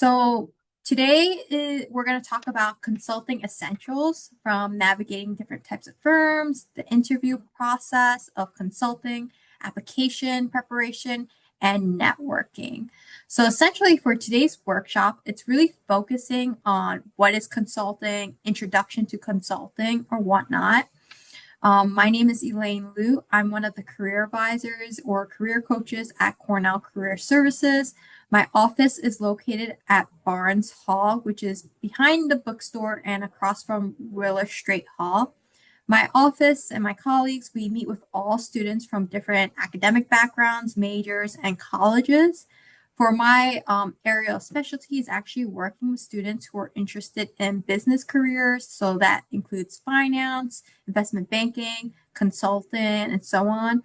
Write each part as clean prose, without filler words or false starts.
So we're going to talk about consulting essentials from navigating different types of firms, the interview process of consulting, application preparation, and networking. So essentially for today's workshop, it's really focusing on what is consulting, introduction to consulting or whatnot. My name is Elaine Liu. I'm one of the career advisors or career coaches at Cornell Career Services. My office is located at Barnes Hall, which is behind the bookstore and across from Willer Straight Hall. My office and my colleagues, we meet with all students from different academic backgrounds, majors, and colleges. For my area of specialty is actually working with students who are interested in business careers. So that includes finance, investment banking, consulting, and so on.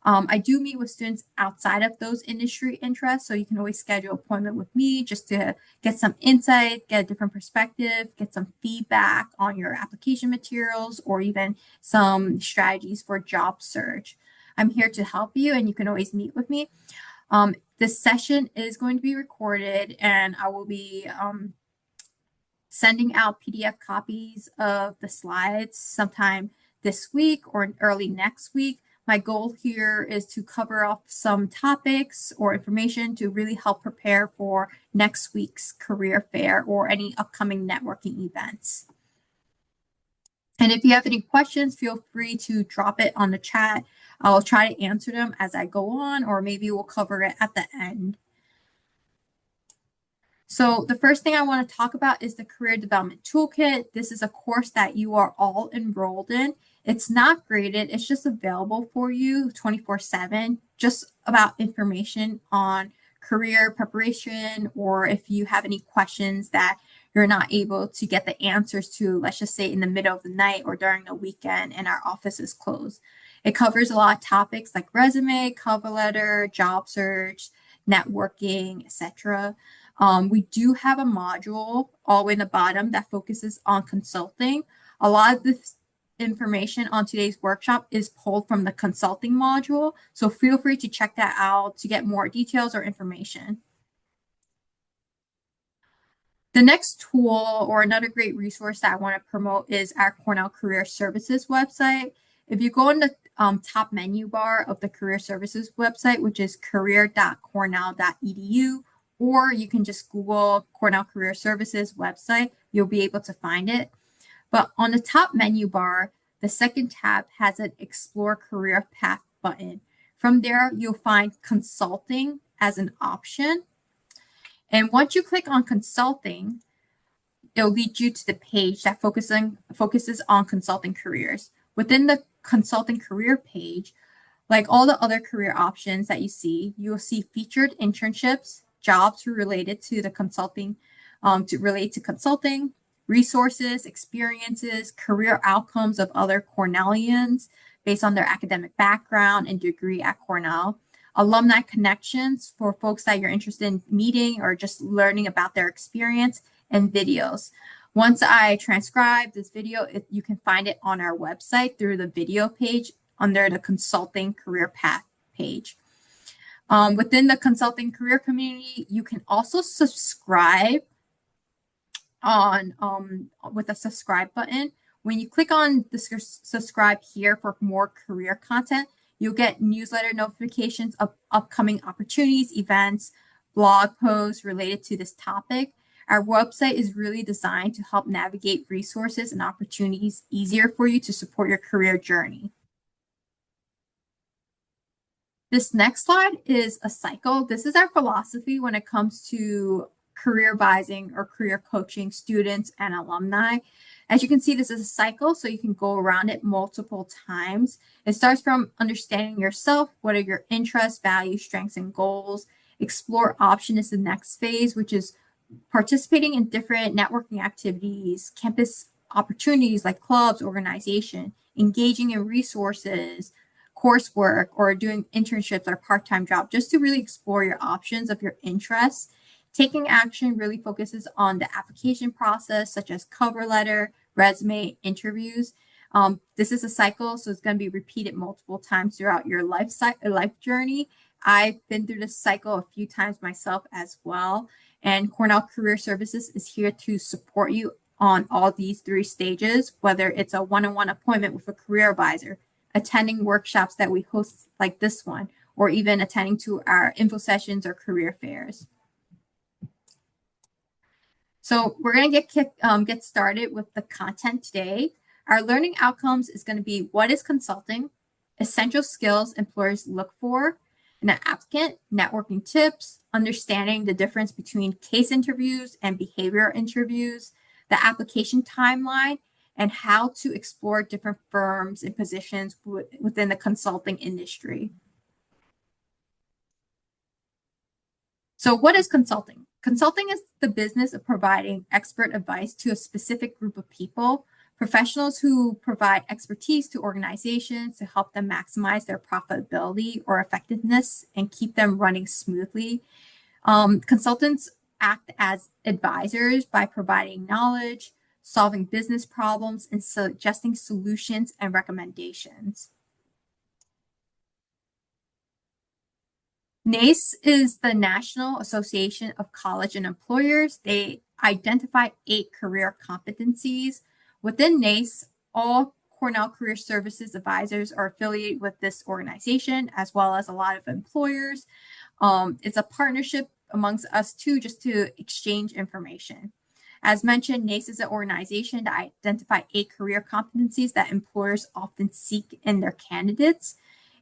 I do meet with students outside of those industry interests. So you can always schedule an appointment with me just to get some insight, get a different perspective, get some feedback on your application materials, or even some strategies for job search. I'm here to help you, and you can always meet with me. This session is going to be recorded, and I will be sending out PDF copies of the slides sometime this week or early next week. My goal here is to cover off some topics or information to really help prepare for next week's career fair or any upcoming networking events. And if you have any questions, feel free to drop it on the chat. I'll try to answer them as I go on, or maybe we'll cover it at the end. So the first thing I want to talk about is the Career Development Toolkit. This is a course that you are all enrolled in. It's not graded. It's just available for you 24/7, just about information on career preparation, or if you have any questions that you're not able to get the answers to, let's just say in the middle of the night or during the weekend and our office is closed. It covers a lot of topics like resume, cover letter, job search, networking, etc. We do have a module all the way in the bottom that focuses on consulting. A lot of this information on today's workshop is pulled from the consulting module, so feel free to check that out to get more details or information. The next tool or another great resource that I want to promote is our Cornell Career Services website. If you go in the top menu bar of the Career Services website, which is career.cornell.edu, or you can just Google Cornell Career Services website, you'll be able to find it. But on the top menu bar, the second tab has an Explore Career Path button. From there, you'll find Consulting as an option. And once you click on Consulting, it'll lead you to the page that focuses on consulting careers. Within the consulting career page, like all the other career options that you see, you'll see featured internships, jobs related to the consulting, to consulting, resources, experiences, career outcomes of other Cornellians based on their academic background and degree at Cornell, alumni connections for folks that you're interested in meeting or just learning about their experience, and videos. Once I transcribe this video, you can find it on our website through the video page under the consulting career path page. Within the consulting career community, you can also subscribe on with a subscribe button. When you click on the subscribe here for more career content, you'll get newsletter notifications of upcoming opportunities, events, blog posts related to this topic. Our website is really designed to help navigate resources and opportunities easier for you to support your career journey. This next slide is a cycle. This is our philosophy when it comes to career advising or career coaching students and alumni. As you can see, this is a cycle, so you can go around it multiple times. It starts from understanding yourself. What are your interests, values, strengths, and goals? Explore option is the next phase, which is participating in different networking activities, campus opportunities like clubs, organization, engaging in resources, coursework, or doing internships or part-time job, just to really explore your options of your interests. Taking action really focuses on the application process, such as cover letter, resume, interviews. This is a cycle, so it's going to be repeated multiple times throughout your life journey. I've been through this cycle a few times myself as well. And Cornell Career Services is here to support you on all these three stages, whether it's a one-on-one appointment with a career advisor, attending workshops that we host like this one, or even attending to our info sessions or career fairs. So we're going to get started with the content today. Our learning outcomes is going to be what is consulting, essential skills employers look for in an applicant, networking tips, understanding the difference between case interviews and behavior interviews, the application timeline, and how to explore different firms and positions within the consulting industry. So what is consulting? Consulting is the business of providing expert advice to a specific group of people, professionals who provide expertise to organizations to help them maximize their profitability or effectiveness and keep them running smoothly. Consultants act as advisors by providing knowledge, solving business problems, and suggesting solutions and recommendations. NACE is the National Association of College and Employers. They identify 8 career competencies. Within NACE, all Cornell Career Services advisors are affiliated with this organization, as well as a lot of employers. It's a partnership amongst us too, just to exchange information. As mentioned, NACE is an organization that identify 8 career competencies that employers often seek in their candidates.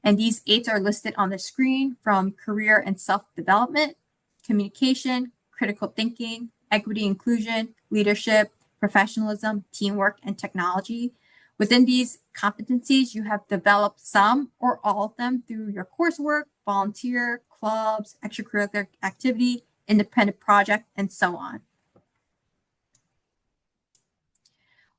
And these 8 are listed on the screen, from career and self-development, communication, critical thinking, equity inclusion, leadership, professionalism, teamwork, and technology. Within these competencies, you have developed some or all of them through your coursework, volunteer, clubs, extracurricular activity, independent project, and so on.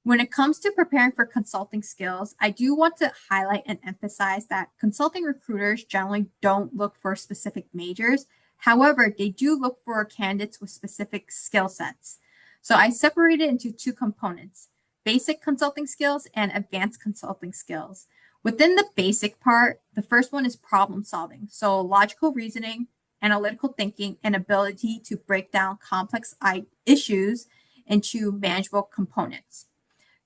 When it comes to preparing for consulting skills, I do want to highlight and emphasize that consulting recruiters generally don't look for specific majors. However, they do look for candidates with specific skill sets. So I separated into 2 components: basic consulting skills and advanced consulting skills. Within the basic part, the first one is problem solving. So logical reasoning, analytical thinking, and ability to break down complex issues into manageable components.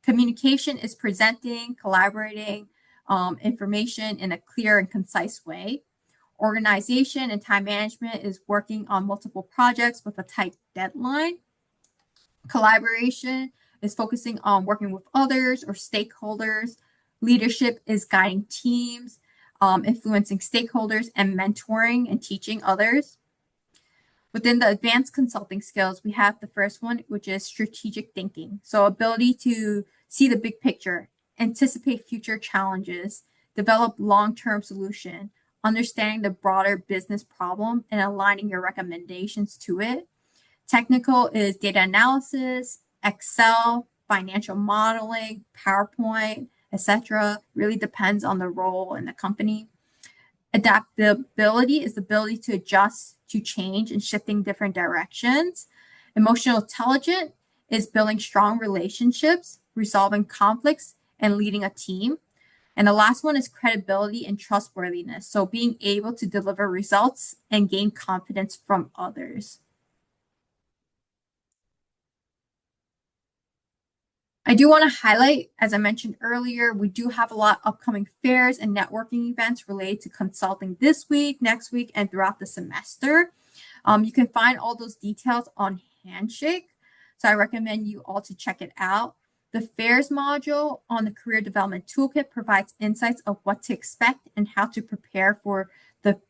Communication is presenting, collaborating information in a clear and concise way. Organization and time management is working on multiple projects with a tight deadline. Collaboration is focusing on working with others or stakeholders. Leadership is guiding teams, influencing stakeholders, and mentoring and teaching others. Within the advanced consulting skills, we have the first one, which is strategic thinking. So ability to see the big picture, anticipate future challenges, develop long-term solution, understanding the broader business problem and aligning your recommendations to it. Technical is data analysis, Excel, financial modeling, PowerPoint, etc. Really depends on the role in the company. Adaptability is the ability to adjust to change and shifting different directions. Emotional intelligence is building strong relationships, resolving conflicts, and leading a team. And the last one is credibility and trustworthiness. So being able to deliver results and gain confidence from others. I do want to highlight, as I mentioned earlier, we do have a lot of upcoming fairs and networking events related to consulting this week, next week, and throughout the semester. You can find all those details on Handshake, so I recommend you all to check it out. The fairs module on the Career Development Toolkit provides insights of what to expect and how to prepare for the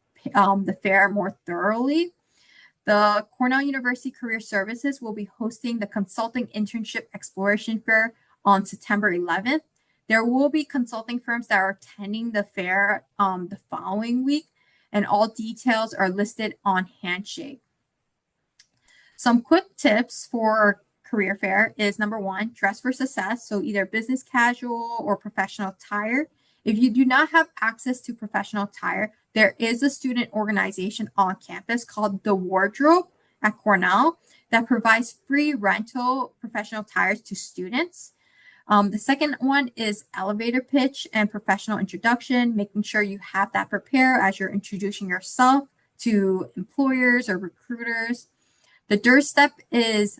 fair more thoroughly. The Cornell University Career Services will be hosting the Consulting Internship Exploration Fair on September 11th. There will be consulting firms that are attending the fair the following week, and all details are listed on Handshake. Some quick tips for career fair is number 1, dress for success. So either business casual or professional attire. If you do not have access to professional attire, there is a student organization on campus called The Wardrobe at Cornell that provides free rental professional attires to students. The second one is elevator pitch and professional introduction, making sure you have that prepared as you're introducing yourself to employers or recruiters. The third step is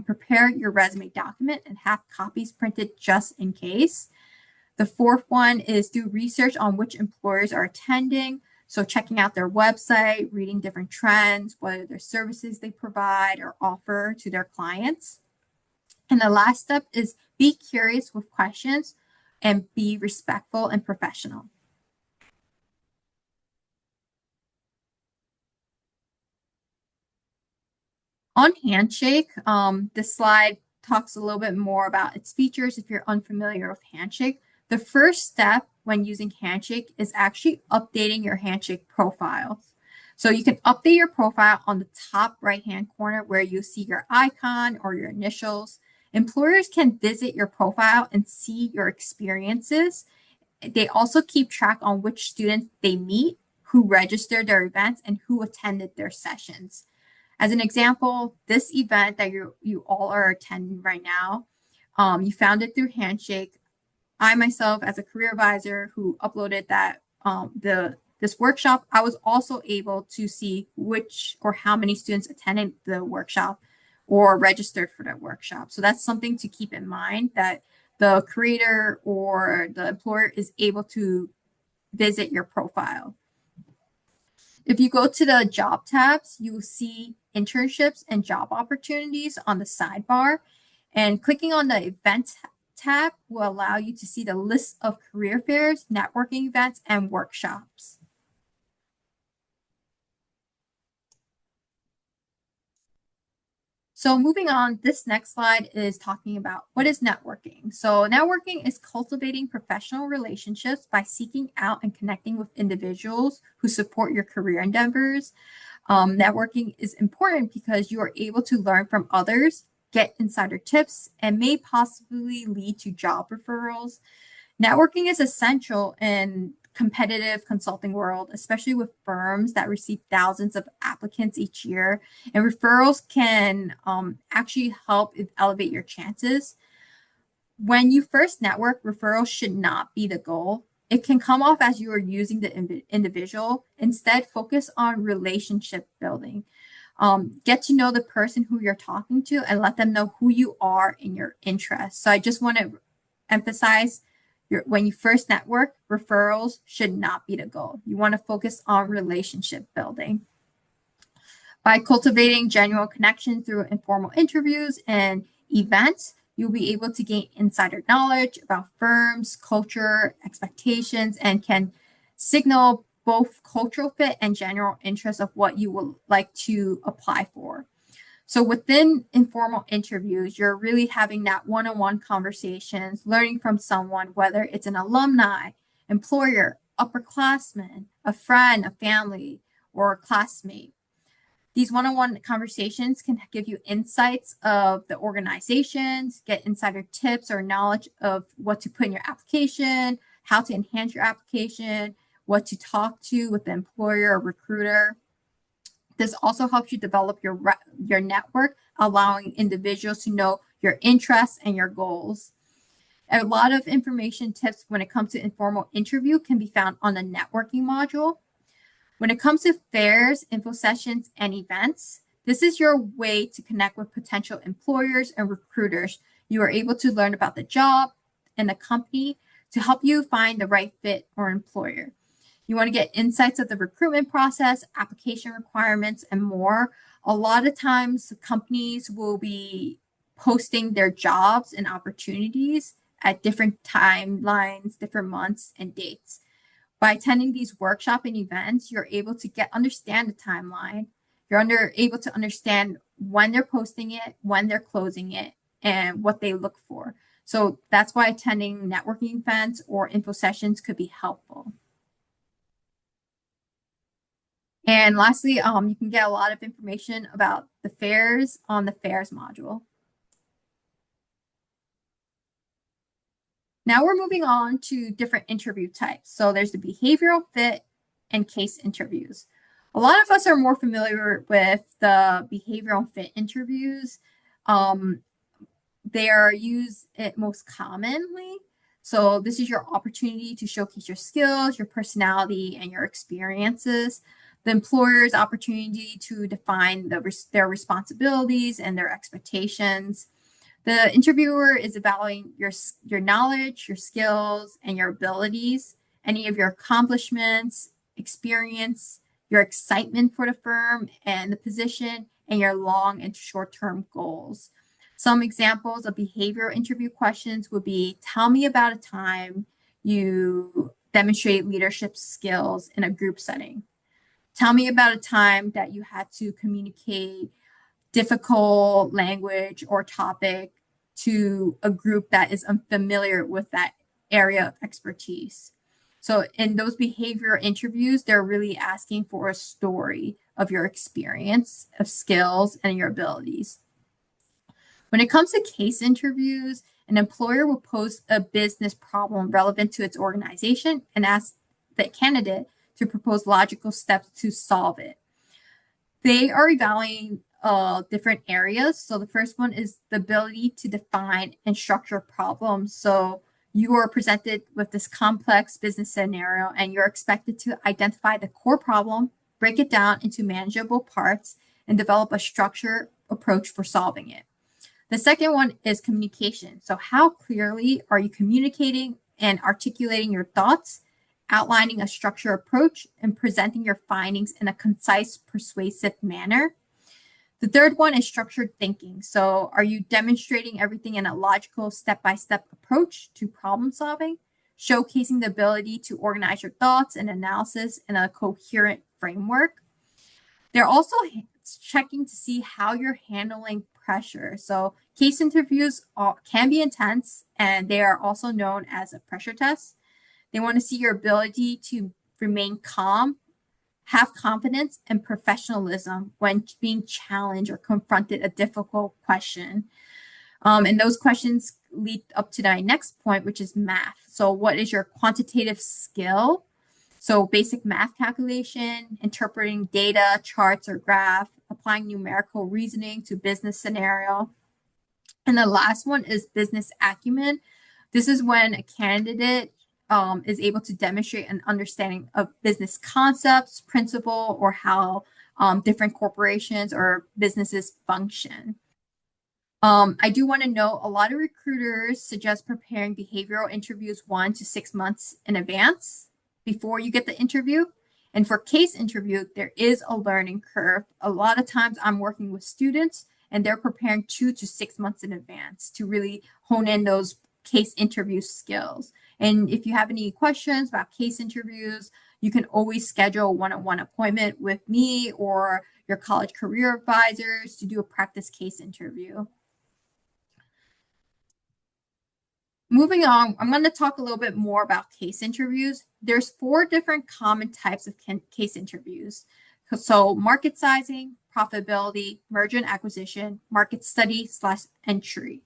prepare your resume document and have copies printed just in case. The fourth one is do research on which employers are attending. So checking out their website, reading different trends, what are their services they provide or offer to their clients. And the last step is be curious with questions and be respectful and professional. On Handshake, this slide talks a little bit more about its features if you're unfamiliar with Handshake. The first step when using Handshake is actually updating your Handshake profile. So you can update your profile on the top right-hand corner where you see your icon or your initials. Employers can visit your profile and see your experiences. They also keep track on which students they meet, who registered their events, and who attended their sessions. As an example, this event that you all are attending right now, you found it through Handshake. I myself, as a career advisor who uploaded that this workshop, I was also able to see which or how many students attended the workshop or registered for the workshop. So that's something to keep in mind, that the creator or the employer is able to visit your profile. If you go to the job tabs, you will see internships and job opportunities on the sidebar. And clicking on the event tab will allow you to see the list of career fairs, networking events, and workshops. So moving on, this next slide is talking about what is networking. So networking is cultivating professional relationships by seeking out and connecting with individuals who support your career endeavors. Networking is important because you are able to learn from others, get insider tips, and may possibly lead to job referrals. Networking is essential in competitive consulting world, especially with firms that receive thousands of applicants each year. And referrals can actually help elevate your chances. When you first network, referrals should not be the goal. It can come off as you are using the individual. Instead, focus on relationship building. Get to know the person who you're talking to and let them know who you are and your interests. So I just want to emphasize when you first network, referrals should not be the goal. You want to focus on relationship building. By cultivating genuine connection through informal interviews and events, you'll be able to gain insider knowledge about firms, culture, expectations, and can signal both cultural fit and general interest of what you would like to apply for. So within informal interviews, you're really having that one-on-one conversations, learning from someone, whether it's an alumni, employer, upperclassman, a friend, a family, or a classmate. These one-on-one conversations can give you insights of the organizations, get insider tips or knowledge of what to put in your application, how to enhance your application, what to talk to with the employer or recruiter. This also helps you develop your network, allowing individuals to know your interests and your goals. A lot of information tips when it comes to informal interview can be found on the networking module. When it comes to fairs, info sessions, and events, this is your way to connect with potential employers and recruiters. You are able to learn about the job and the company to help you find the right fit or employer. You want to get insights of the recruitment process, application requirements, and more. A lot of times companies will be posting their jobs and opportunities at different timelines, different months and dates. By attending these workshops and events, you're able to understand the timeline. You're able to understand when they're posting it, when they're closing it, and what they look for. So that's why attending networking events or info sessions could be helpful. And lastly, you can get a lot of information about the fairs on the fairs module. Now we're moving on to different interview types. So there's the behavioral fit and case interviews. A lot of us are more familiar with the behavioral fit interviews. They are used most commonly. So this is your opportunity to showcase your skills, your personality, and your experiences. The employer's opportunity to define their responsibilities and their expectations. The interviewer is evaluating your knowledge, your skills, and your abilities, any of your accomplishments, experience, your excitement for the firm and the position, and your long and short-term goals. Some examples of behavioral interview questions would be, tell me about a time you demonstrate leadership skills in a group setting. Tell me about a time that you had to communicate difficult language or topic to a group that is unfamiliar with that area of expertise. So in those behavioral interviews, they're really asking for a story of your experience, of skills, and your abilities. When it comes to case interviews, an employer will pose a business problem relevant to its organization and ask the candidate to propose logical steps to solve it. They are evaluating different areas. So the first one is the ability to define and structure problems. So you are presented with this complex business scenario and you're expected to identify the core problem, break it down into manageable parts, and develop a structured approach for solving it. The second one is communication. So how clearly are you communicating and articulating your thoughts, outlining a structured approach, and presenting your findings in a concise, persuasive manner? The third one is structured thinking. So are you demonstrating everything in a logical step-by-step approach to problem solving, showcasing the ability to organize your thoughts and analysis in a coherent framework? They're also checking to see how you're handling pressure. So case interviews can be intense, and they are also known as a pressure test. They want to see your ability to remain calm, have confidence, and professionalism when being challenged or confronted a difficult question. And those questions lead up to my next point, which is math. So what is your quantitative skill? So basic math calculation, interpreting data, charts, or graph, applying numerical reasoning to business scenario. And the last one is business acumen. This is when a candidate is able to demonstrate an understanding of business concepts, principle, or how different corporations or businesses function. I do want to note a lot of recruiters suggest preparing behavioral interviews 1 to 6 months in advance before you get the interview. And for case interview, there is a learning curve. A lot of times I'm working with students and they're preparing 2 to 6 months in advance to really hone in those case interview skills. And if you have any questions about case interviews, you can always schedule a one-on-one appointment with me or your college career advisors to do a practice case interview. Moving on, I'm going to talk a little bit more about case interviews. There's 4 different common types of case interviews. So market sizing, profitability, merger and acquisition, market study / entry.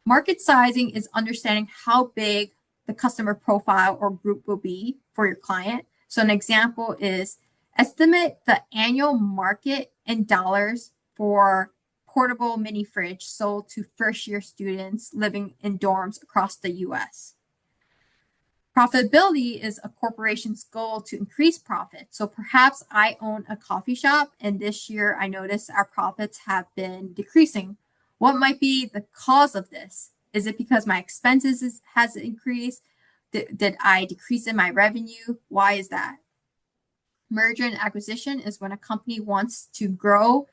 Market sizing is understanding how big the customer profile or group will be for your client. So an example is estimate the annual market in dollars for portable mini fridge sold to first-year students living in dorms across the US. Profitability is a corporation's goal to increase profit. So perhaps I own a coffee shop and this year I noticed our profits have been decreasing. What might be the cause of this? Is it because my expenses has increased? Did I decrease in my revenue? Why is that? Merger and acquisition is when a company wants to grow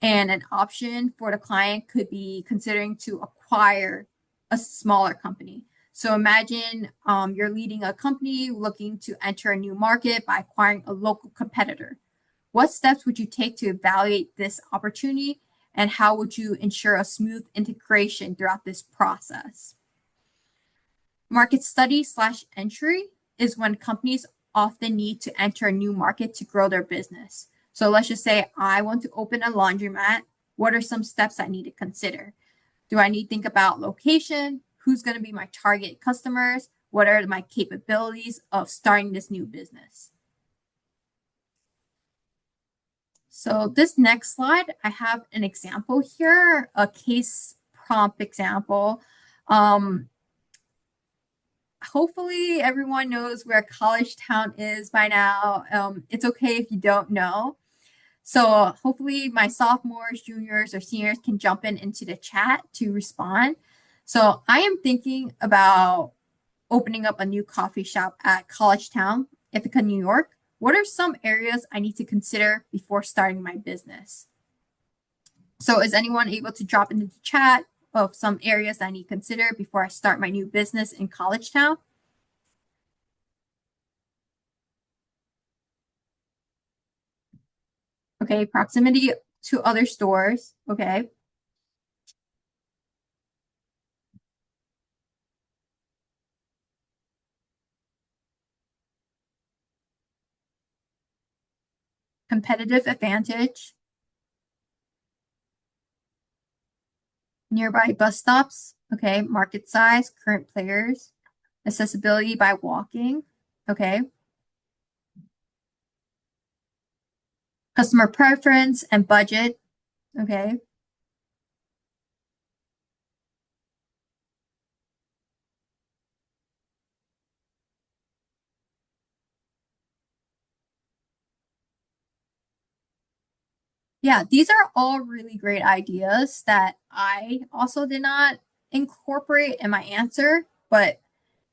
and an option for the client could be considering to acquire a smaller company. So imagine you're leading a company looking to enter a new market by acquiring a local competitor. What steps would you take to evaluate this opportunity and how would you ensure a smooth integration throughout this process? Market study / entry is when companies often need to enter a new market to grow their business. So let's just say I want to open a laundromat. What are some steps I need to consider? Do I need to think about location? Who's going to be my target customers? What are my capabilities of starting this new business? So this next slide, I have an example here, a case prompt example. Um, Hopefully everyone knows where College Town is by now. It's okay if you don't know. So hopefully my sophomores, juniors, or seniors can jump into the chat to respond. So I am thinking about opening up a new coffee shop at College Town, Ithaca, New York. What are some areas I need to consider before starting my business? So is anyone able to drop into the chat of some areas I need to consider before I start my new business in College Town? Okay, proximity to other stores. Okay, competitive advantage, nearby bus stops. Okay, market size, current players, accessibility by walking. Okay, customer preference and budget. Okay, yeah, these are all really great ideas that I also did not incorporate in my answer, but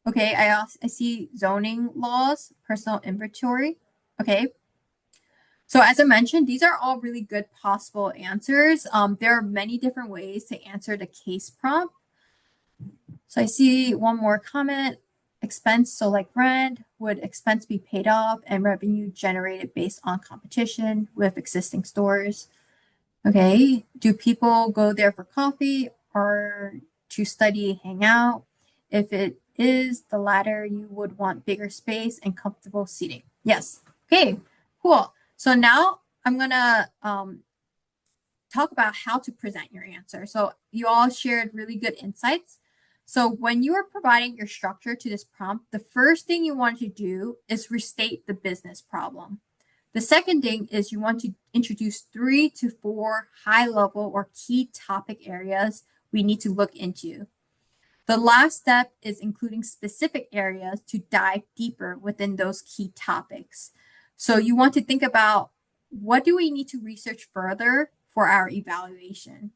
okay, I see zoning laws, personal inventory. Okay, so as I mentioned, these are all really good possible answers. There are many different ways to answer the case prompt. So I see one more comment. Expense, so like rent, would expense be paid off and revenue generated based on competition with existing stores? Okay. Do people go there for coffee or to study, hang out? If it is the latter, you would want bigger space and comfortable seating. Yes. Okay, cool. So now I'm gonna talk about how to present your answer. So you all shared really good insights. So when you are providing your structure to this prompt, the first thing you want to do is restate the business problem. The second thing is you want to introduce 3 to 4 high level or key topic areas we need to look into. The last step is including specific areas to dive deeper within those key topics. So you want to think about what do we need to research further for our evaluation.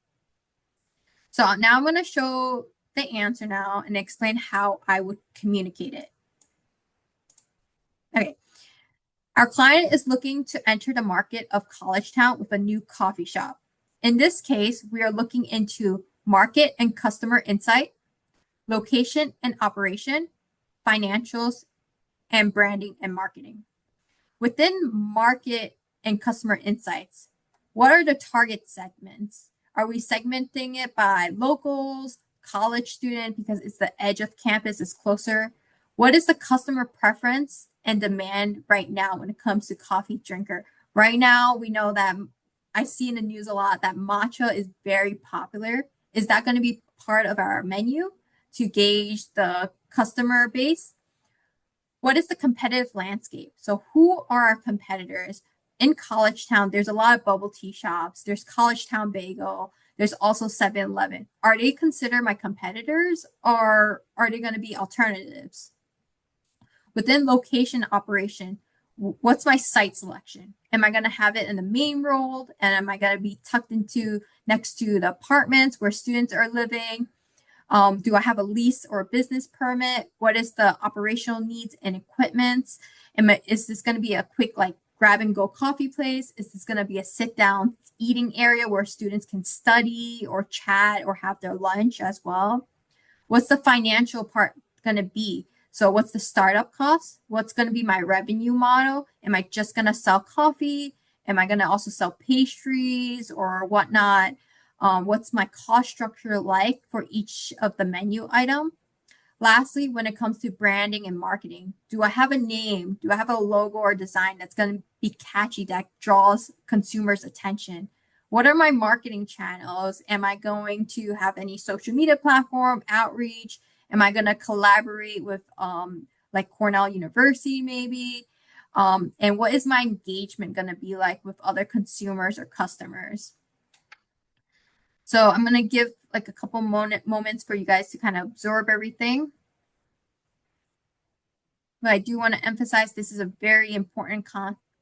So now I'm going to show the answer now and explain how I would communicate it. Okay. Our client is looking to enter the market of College Town with a new coffee shop. In this case, we are looking into market and customer insight, location and operation, financials, and branding and marketing. Within market and customer insights, what are the target segments? Are we segmenting it by locals, college student, because it's the edge of campus, is closer? What is the customer preference and demand right now when it comes to coffee drinker? Right now, we know that I see in the news a lot that matcha is very popular. Is that going to be part of our menu to gauge the customer base? What is the competitive landscape? So who are our competitors? In College Town, there's a lot of bubble tea shops. There's College Town Bagel. There's also 7-Eleven. Are they considered my competitors or are they going to be alternatives? Within location operation, what's my site selection? Am I going to have it in the main road? And am I going to be tucked into next to the apartments where students are living? Do I have a lease or a business permit? What is the operational needs and equipments? Is this going to be a quick like grab and go coffee place? Is this going to be a sit down eating area where students can study or chat or have their lunch as well? What's the financial part going to be? So what's the startup cost? What's going to be my revenue model? Am I just going to sell coffee? Am I going to also sell pastries or whatnot? What's my cost structure like for each of the menu item? Lastly, when it comes to branding and marketing, do I have a name? Do I have a logo or design that's going to be catchy that draws consumers' attention? What are my marketing channels? Am I going to have any social media platform outreach? Am I going to collaborate with like Cornell University maybe? And what is my engagement going to be like with other consumers or customers? So I'm going to give like a couple moments for you guys to kind of absorb everything. But I do want to emphasize this is a very important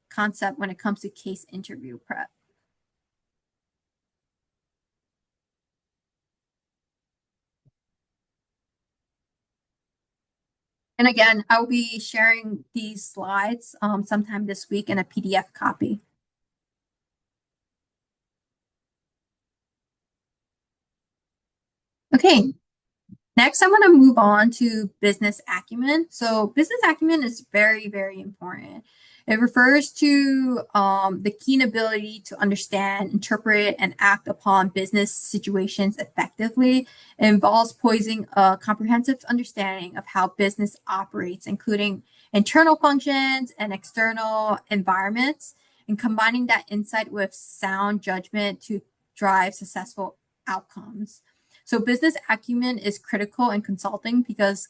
concept when it comes to case interview prep. And again, I'll be sharing these slides sometime this week in a PDF copy. Okay, next, I want to move on to business acumen. So business acumen is very, very important. It refers to the keen ability to understand, interpret, and act upon business situations effectively. It involves poising a comprehensive understanding of how business operates, including internal functions and external environments, and combining that insight with sound judgment to drive successful outcomes. So business acumen is critical in consulting because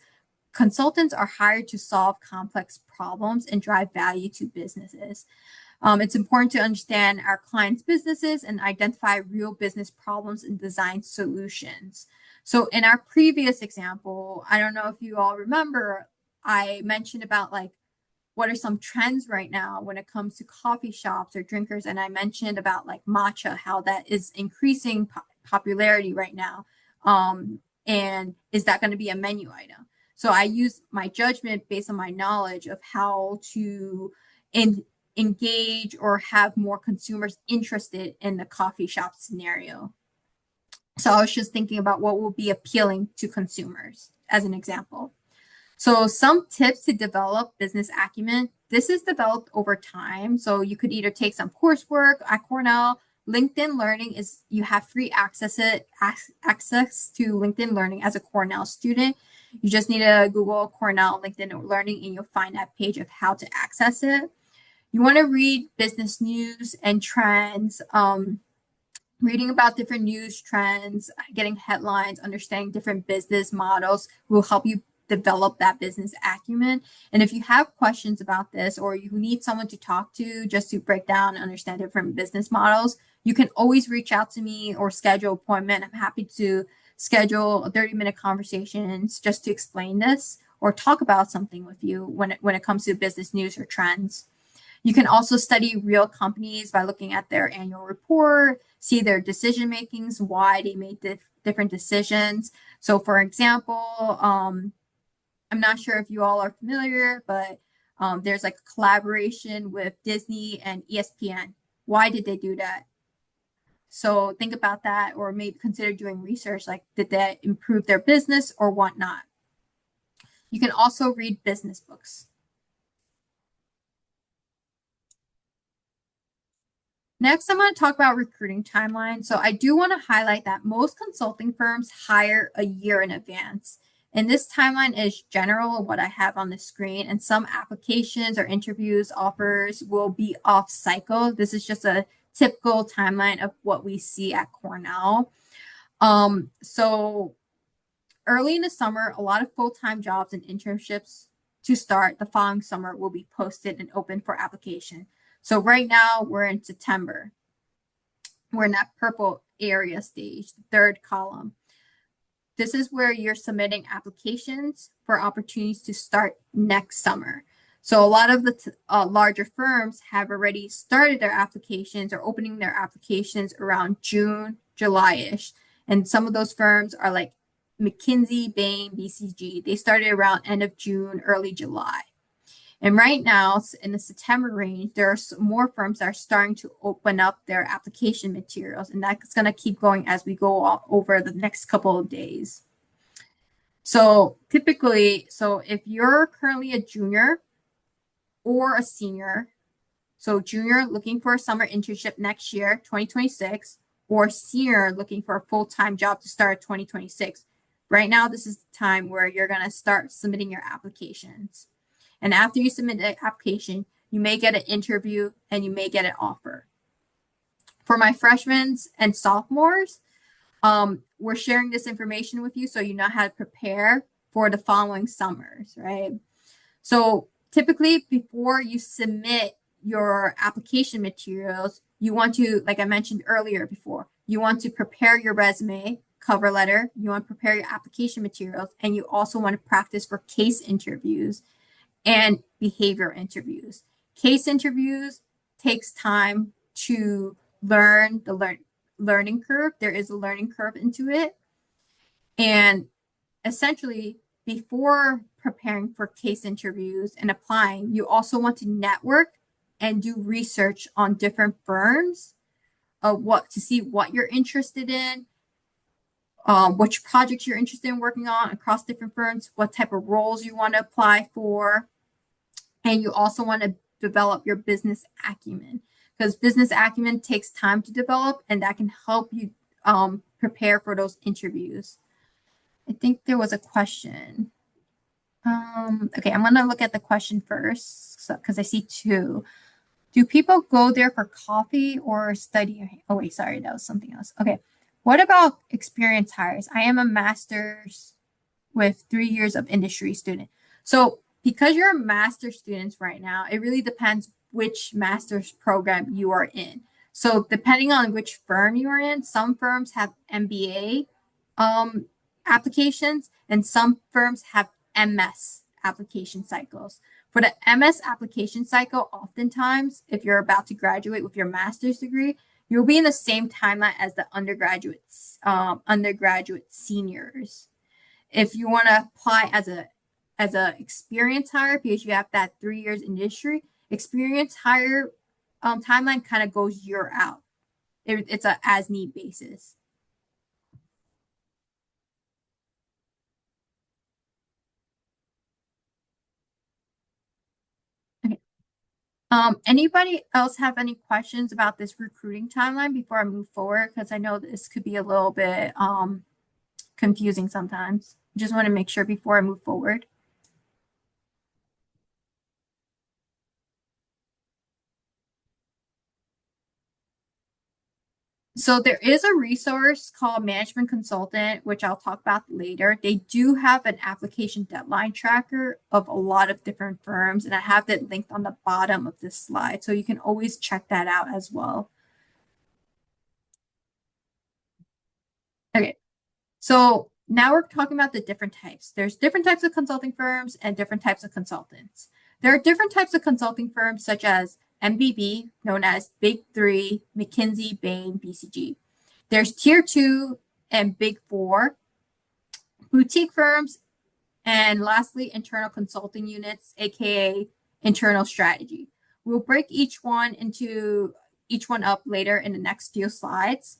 consultants are hired to solve complex problems and drive value to businesses. It's important to understand our clients' businesses and identify real business problems and design solutions. So in our previous example, I don't know if you all remember, I mentioned about like what are some trends right now when it comes to coffee shops or drinkers, and I mentioned about like matcha, how that is increasing popularity right now. And is that going to be a menu item? So I use my judgment based on my knowledge of how to engage or have more consumers interested in the coffee shop scenario. So I was just thinking about what will be appealing to consumers as an example. So some tips to develop business acumen. This is developed over time. So you could either take some coursework at Cornell. LinkedIn Learning is you have free access to LinkedIn Learning as a Cornell student. You just need to Google Cornell LinkedIn Learning and you'll find that page of how to access it. You want to read business news and trends. Reading about different news trends, getting headlines, understanding different business models will help you develop that business acumen. And if you have questions about this or you need someone to talk to just to break down and understand different business models, you can always reach out to me or schedule an appointment. I'm happy to schedule a 30-minute conversations just to explain this or talk about something with you when it comes to business news or trends. You can also study real companies by looking at their annual report, see their decision makings, why they made different decisions. So for example, I'm not sure if you all are familiar, but there's like a collaboration with Disney and ESPN. Why did they do that? So think about that, or maybe consider doing research like, did that improve their business or whatnot? You can also read business books. Next, I'm going to talk about recruiting timeline. So I do want to highlight that most consulting firms hire a year in advance. And this timeline is general, what I have on the screen. And some applications or interviews offers will be off cycle. This is just a typical timeline of what we see at Cornell. So early in the summer, a lot of full-time jobs and internships to start the following summer will be posted and open for application. So right now we're in September. We're in that purple area stage, the third column. This is where you're submitting applications for opportunities to start next summer. So a lot of the larger firms have already started their applications or opening their applications around June, July-ish. And some of those firms are like McKinsey, Bain, BCG. They started around end of June, early July. And right now, in the September range, there are more firms that are starting to open up their application materials, and that's going to keep going as we go over the next couple of days. So typically, if you're currently a junior or a senior, so junior looking for a summer internship next year, 2026, or senior looking for a full-time job to start 2026, right now, this is the time where you're going to start submitting your applications. And after you submit the application, you may get an interview and you may get an offer. For my freshmen and sophomores, we're sharing this information with you so you know how to prepare for the following summers, right? So typically before you submit your application materials, you want to, like I mentioned earlier before, you want to prepare your resume, cover letter, you want to prepare your application materials, and you also want to practice for case interviews and behavior interviews. Case interviews takes time to learn the learning curve. There is a learning curve into it. And essentially, before preparing for case interviews and applying, you also want to network and do research on different firms of what to see what you're interested in, which projects you're interested in working on across different firms, what type of roles you want to apply for, and you also want to develop your business acumen, because business acumen takes time to develop, and that can help you prepare for those interviews. I think there was a question. Okay, I'm going to look at the question first because I see two. Do people go there for coffee or study? Oh, wait, sorry, that was something else. Okay, what about experience hires? I am a master's with 3 years of industry student. So because you're a master's student right now, it really depends which master's program you are in. So depending on which firm you are in, some firms have MBA applications, and some firms have MS application cycles. For the MS application cycle, oftentimes, if you're about to graduate with your master's degree, you'll be in the same timeline as the undergraduate seniors. If you want to apply as a experience hire, because you have that 3 years industry experience hire, timeline kind of goes year out. It's a as need basis. Okay. Anybody else have any questions about this recruiting timeline before I move forward? Because I know this could be a little bit confusing sometimes. Just want to make sure before I move forward. So there is a resource called Management Consultant, which I'll talk about later. They do have an application deadline tracker of a lot of different firms, and I have that linked on the bottom of this slide. So you can always check that out as well. Okay, so now we're talking about the different types. There's different types of consulting firms and different types of consultants. There are different types of consulting firms such as MBB, known as Big Three, McKinsey, Bain, BCG. There's Tier 2 and Big Four, boutique firms, and lastly, internal consulting units, aka internal strategy. We'll break each one up later in the next few slides.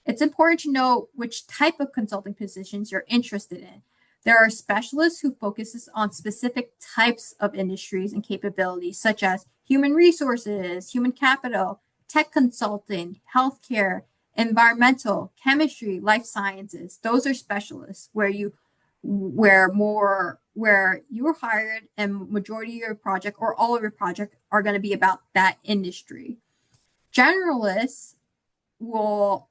It's important to know which type of consulting positions you're interested in. There are specialists who focuses on specific types of industries and capabilities, such as human resources, human capital, tech consulting, healthcare, environmental, chemistry, life sciences. Those are specialists where you're hired, and majority of your project or all of your project are going to be about that industry. Generalists will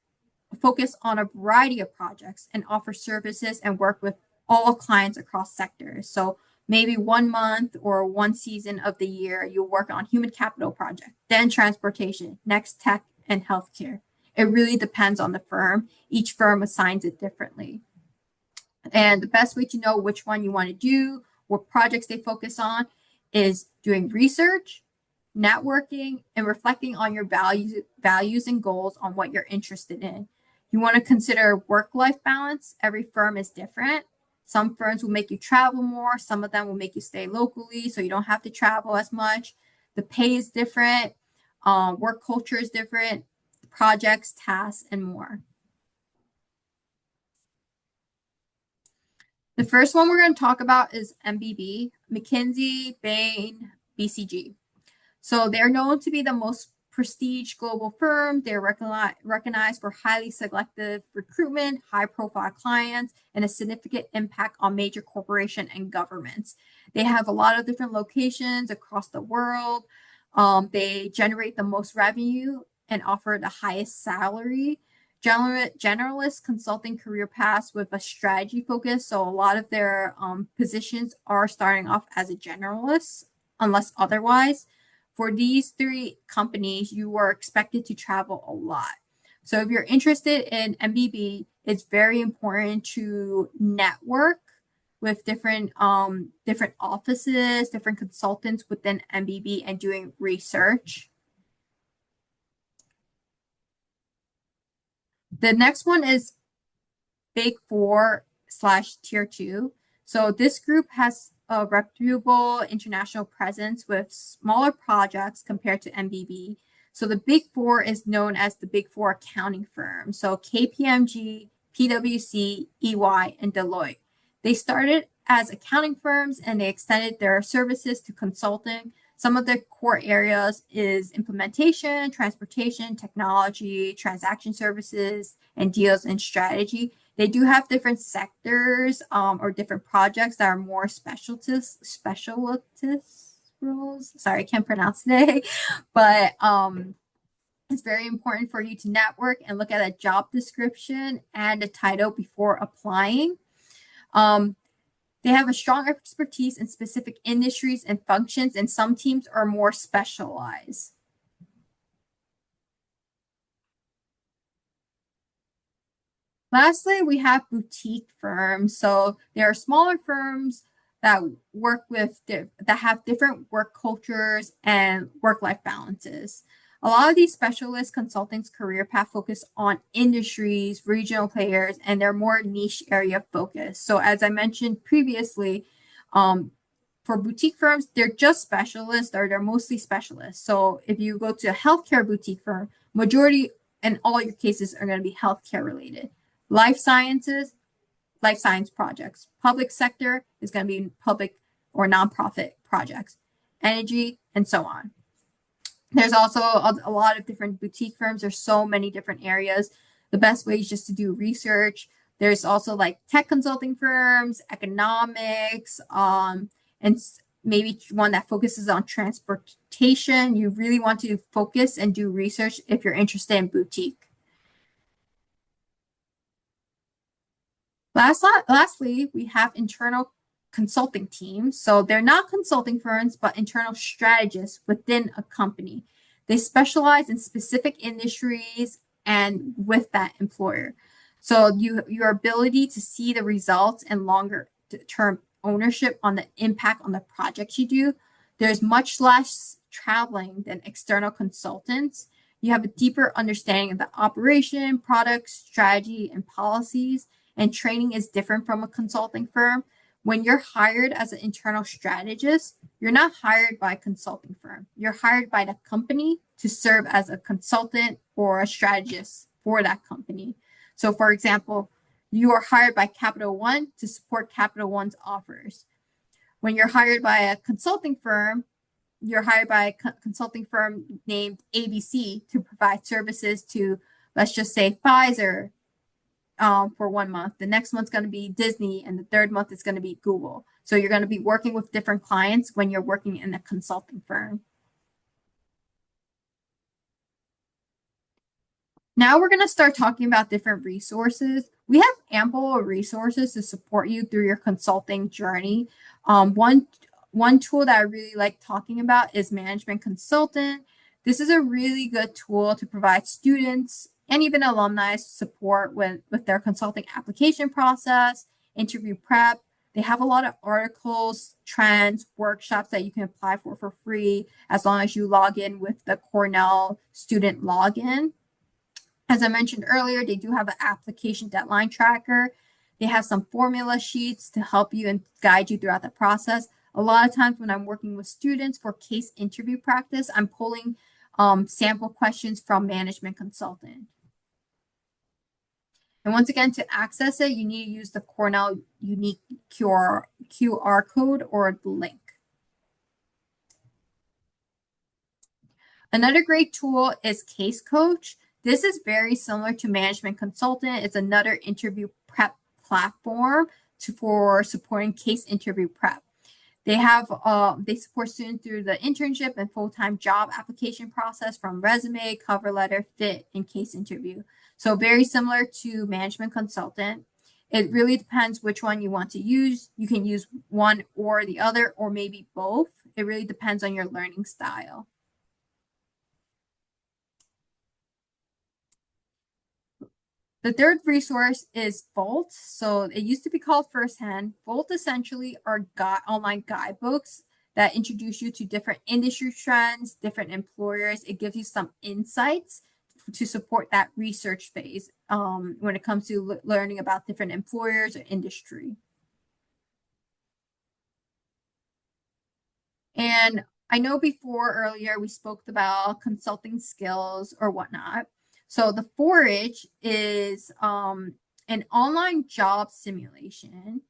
focus on a variety of projects and offer services and work with all clients across sectors. So maybe 1 month or 1 season of the year, you'll work on human capital project, then transportation, next tech and healthcare. It really depends on the firm. Each firm assigns it differently. And the best way to know which one you want to do, what projects they focus on, is doing research, networking, and reflecting on your values and goals on what you're interested in. You want to consider work-life balance. Every firm is different. Some firms will make you travel more. Some of them will make you stay locally, so you don't have to travel as much. The pay is different. Work culture is different. Projects, tasks, and more. The first one we're going to talk about is MBB, McKinsey, Bain, BCG. So they're known to be the most prestige global firm. They're recognized for highly selective recruitment, high-profile clients, and a significant impact on major corporations and governments. They have a lot of different locations across the world. They generate the most revenue and offer the highest salary. Generalist consulting career paths with a strategy focus. So a lot of their positions are starting off as a generalist, unless otherwise. For these 3 companies, you are expected to travel a lot. So if you're interested in MBB, it's very important to network with different offices, different consultants within MBB and doing research. The next one is Big Four / Tier 2. So this group has a reputable international presence with smaller projects compared to MBB. So the Big Four is known as the Big Four accounting firm. So KPMG, PwC, EY, and Deloitte. They started as accounting firms and they extended their services to consulting. Some of their core areas is implementation, transportation, technology, transaction services, and deals and strategy. They do have different sectors or different projects that are more specialist roles. Sorry, I can't pronounce today, but it's very important for you to network and look at a job description and a title before applying. They have a strong expertise in specific industries and functions, and some teams are more specialized. Lastly, we have boutique firms. So there are smaller firms that work with that have different work cultures and work-life balances. A lot of these specialist consulting's career path focus on industries, regional players, and they're more niche area focus. So as I mentioned previously, for boutique firms, they're just specialists or they're mostly specialists. So if you go to a healthcare boutique firm, majority and all your cases are going to be healthcare related. Life sciences, life science projects. Public sector is going to be public or nonprofit projects. Energy, and so on. There's also a lot of different boutique firms. There's so many different areas. The best way is just to do research. There's also like tech consulting firms, economics, and maybe one that focuses on transportation. You really want to focus and do research if you're interested in boutique. Lastly, we have internal consulting teams. So they're not consulting firms, but internal strategists within a company. They specialize in specific industries and with that employer. So your ability to see the results and longer term ownership on the impact on the projects you do. There's much less traveling than external consultants. You have a deeper understanding of the operation, products, strategy, and policies. And training is different from a consulting firm. When you're hired as an internal strategist, you're not hired by a consulting firm. You're hired by the company to serve as a consultant or a strategist for that company. So for example, you are hired by Capital One to support Capital One's offers. When you're hired by a consulting firm, you're hired by a consulting firm named ABC to provide services to, let's just say, Pfizer, for 1 month. The next month's going to be Disney, and the third month is going to be Google. So you're going to be working with different clients when you're working in a consulting firm. Now we're going to start talking about different resources. We have ample resources to support you through your consulting journey. One tool that I really like talking about is Management Consultant. This is a really good tool to provide students and even alumni support with their consulting application process, interview prep. They have a lot of articles, trends, workshops that you can apply for free as long as you log in with the Cornell student login. As I mentioned earlier, they do have an application deadline tracker. They have some formula sheets to help you and guide you throughout the process. A lot of times when I'm working with students for case interview practice, I'm pulling sample questions from Management Consultant. And once again, to access it, you need to use the Cornell unique QR code or the link. Another great tool is Case Coach. This is very similar to Management Consultant. It's another interview prep platform for supporting case interview prep. They support students through the internship and full-time job application process from resume, cover letter, fit, and case interview. So very similar to Management Consultant. It really depends which one you want to use. You can use one or the other, or maybe both. It really depends on your learning style. The third resource is Volt. So it used to be called Firsthand. Volt essentially are online guidebooks that introduce you to different industry trends, different employers. It gives you some insights to support that research phase when it comes to learning about different employers or industry. And I know before earlier we spoke about consulting skills or whatnot. So the Forage is an online job simulation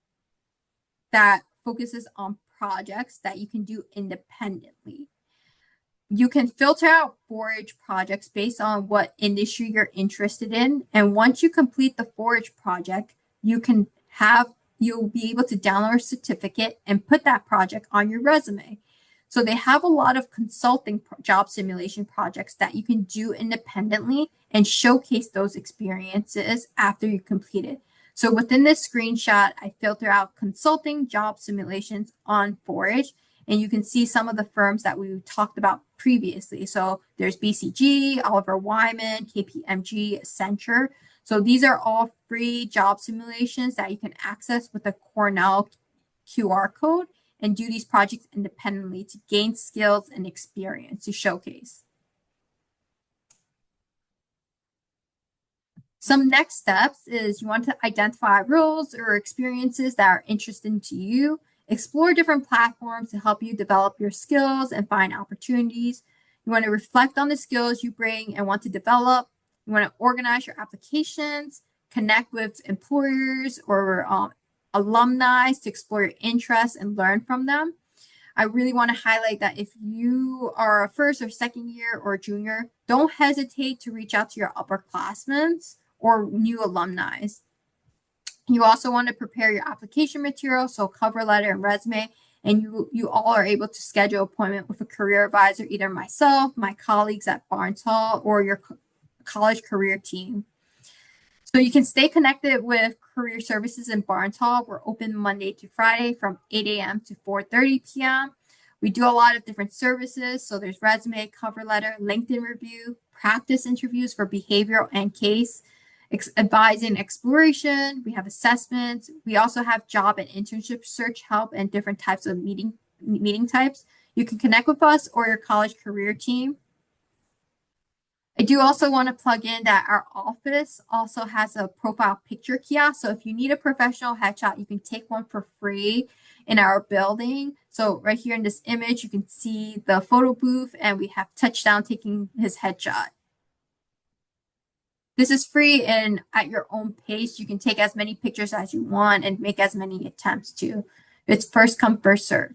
that focuses on projects that you can do independently. You can filter out Forage projects based on what industry you're interested in. And once you complete the Forage project, you'll be able to download a certificate and put that project on your resume. So they have a lot of consulting job simulation projects that you can do independently and showcase those experiences after you complete it. So within this screenshot, I filter out consulting job simulations on Forage, and you can see some of the firms that we talked about previously. So there's BCG, Oliver Wyman, KPMG, Accenture. So these are all free job simulations that you can access with the Cornell QR code and do these projects independently to gain skills and experience to showcase. Some next steps is you want to identify roles or experiences that are interesting to you. Explore different platforms to help you develop your skills and find opportunities. You want to reflect on the skills you bring and want to develop. You want to organize your applications, connect with employers or alumni to explore your interests and learn from them. I really want to highlight that if you are a first or second year or junior, don't hesitate to reach out to your upperclassmen or new alumni. You also want to prepare your application material, so cover letter and resume, and you all are able to schedule an appointment with a career advisor, either myself, my colleagues at Barnes Hall, or your college career team. So you can stay connected with career services in Barnes Hall. We're open Monday to Friday from 8 a.m. to 4:30 p.m. We do a lot of different services. So there's resume, cover letter, LinkedIn review, practice interviews for behavioral and case, advising exploration. We have assessments. We also have job and internship search help and different types of meeting types. You can connect with us or your college career team. I do also want to plug in that our office also has a profile picture kiosk. So if you need a professional headshot, you can take one for free in our building. So right here in this image, you can see the photo booth and we have Touchdown taking his headshot. This is free and at your own pace. You can take as many pictures as you want and make as many attempts to. It's first come, first serve.